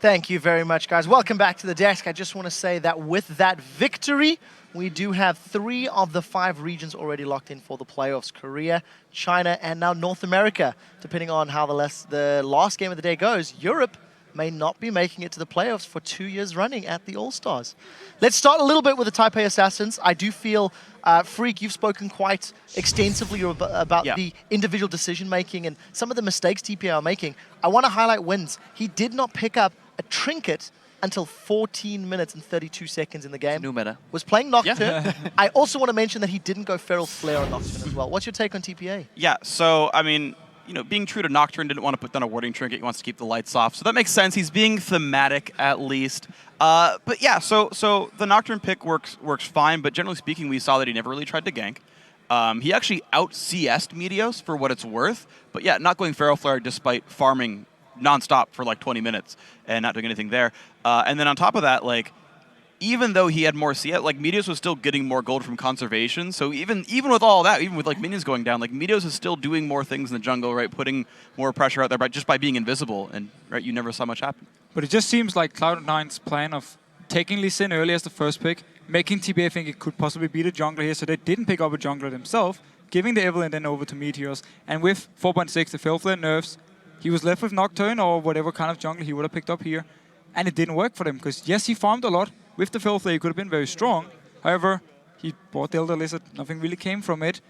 Thank you very much, guys. Welcome back to the desk. I just want to say that with that victory, we do have 3 of the 5 regions already locked in for the playoffs. Korea, China, and now North America. Depending on how the last game of the day goes, Europe may not be making it to the playoffs for 2 years running at the All-Stars. Let's start a little bit with the Taipei Assassins. I do feel, Freak, you've spoken quite extensively about the individual decision-making and some of the mistakes TPA are making. I want to highlight Wins. He did not pick up a trinket until 14 minutes and 32 seconds in the game. New meta. Was playing Nocturne. I also want to mention that he didn't go Feral Flare on Nocturne as well. What's your take on TPA? Yeah, so, I mean, you know, being true to Nocturne, didn't want to put down a warding trinket. He wants to keep the lights off. So that makes sense. He's being thematic, at least. But yeah, so the Nocturne pick works fine, but generally speaking, we saw that he never really tried to gank. He actually out-CS'd Meteos for what it's worth. But yeah, not going Feral Flare despite farming non-stop for like 20 minutes and not doing anything there. And then on top of that, like, even though he had more CS, like, Meteos was still getting more gold from conservation. So even with all that, even with like minions going down, like, Meteos is still doing more things in the jungle, right? Putting more pressure out there, just by being invisible, and right, you never saw much happen. But it just seems like Cloud9's plan of taking Lee Sin early as the first pick, making TPA think it could possibly be the jungler here, so they didn't pick up a jungler themselves, giving the Evelynn then over to Meteos, and with 4.6, the Feral Flare nerfs, he was left with Nocturne or whatever kind of jungle he would have picked up here, and it didn't work for them, because yes, he farmed a lot. With the Feral Flare, he could have been very strong. However, he bought the Elder Lizard. Nothing really came from it,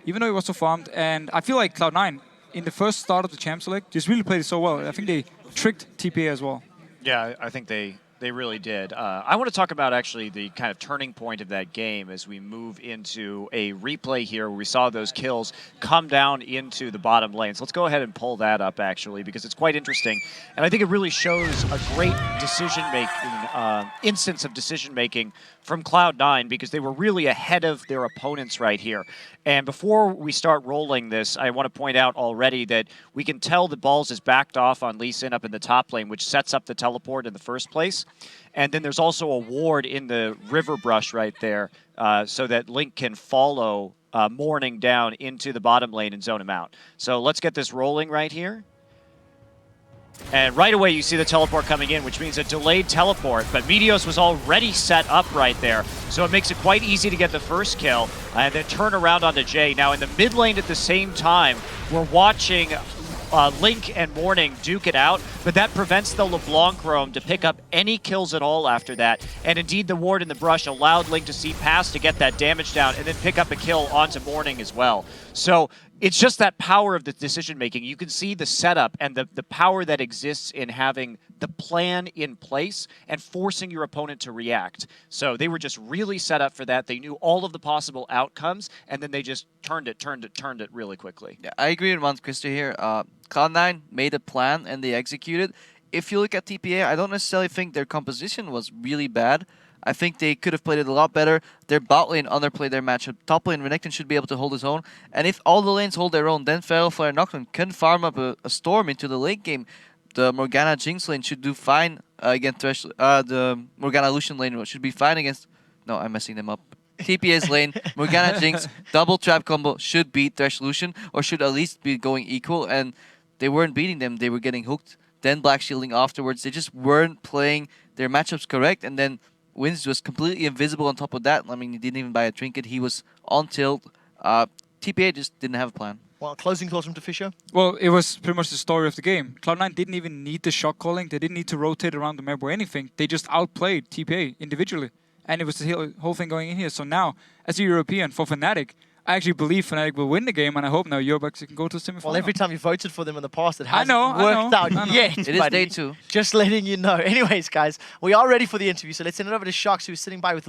even though he was so farmed. And I feel like Cloud9, in the first start of the Champ Select, just really played it so well. I think they tricked TPA as well. Yeah, I think they really did. I want to talk about actually the kind of turning point of that game as we move into a replay here where we saw those kills come down into the bottom lane. So let's go ahead and pull that up actually, because it's quite interesting. And I think it really shows a great decision-making, instance of decision-making from Cloud9, because they were really ahead of their opponents right here. And before we start rolling this, I want to point out already that we can tell that Balls is backed off on Lee Sin up in the top lane, which sets up the teleport in the first place. And then there's also a ward in the river brush right there, so that Link can follow Morning down into the bottom lane and zone him out. So let's get this rolling right here. And right away you see the teleport coming in, which means a delayed teleport, but Meteos was already set up right there, so it makes it quite easy to get the first kill, and then turn around onto Jay. Now in the mid lane at the same time, we're watching Link and Morning duke it out, but that prevents the LeBlanc roam to pick up any kills at all after that. And indeed, the ward in the brush allowed Link to see past to get that damage down and then pick up a kill onto Morning as well. So it's just that power of the decision-making. You can see the setup and the power that exists in having the plan in place and forcing your opponent to react. So they were just really set up for that. They knew all of the possible outcomes, and then they just turned it really quickly. Yeah, I agree with Krister here. Cloud9 made a plan and they executed. If you look at TPA, I don't necessarily think their composition was really bad. I think they could have played it a lot better. Their bot lane underplayed their matchup. Top lane, Renekton should be able to hold his own. And if all the lanes hold their own, then Feral Flare and Nocturne can farm up a Storm into the late game. The Morgana Jinx lane should do fine against Thresh. The Morgana Lucian lane should be fine against... No, I'm messing them up. TPA's lane, Morgana Jinx, double trap combo should beat Thresh Lucian, or should at least be going equal. And they weren't beating them. They were getting hooked. Then Black Shielding afterwards. They just weren't playing their matchups correct. And then Wins was completely invisible on top of that. I mean, he didn't even buy a trinket. He was on tilt. TPA just didn't have a plan. Well, closing thoughts from Fischer? Well, it was pretty much the story of the game. Cloud9 didn't even need the shot calling. They didn't need to rotate around the map or anything. They just outplayed TPA individually. And it was the whole thing going in here. So now, as a European, for Fnatic, I actually believe Fnatic will win the game, and I hope now Eurobucks can go to the semifinal. Well, every time you voted for them in the past, it hasn't worked out yet. It is day 2. Just letting you know. Anyways, guys, we are ready for the interview, so let's send it over to Sharks, who's sitting by with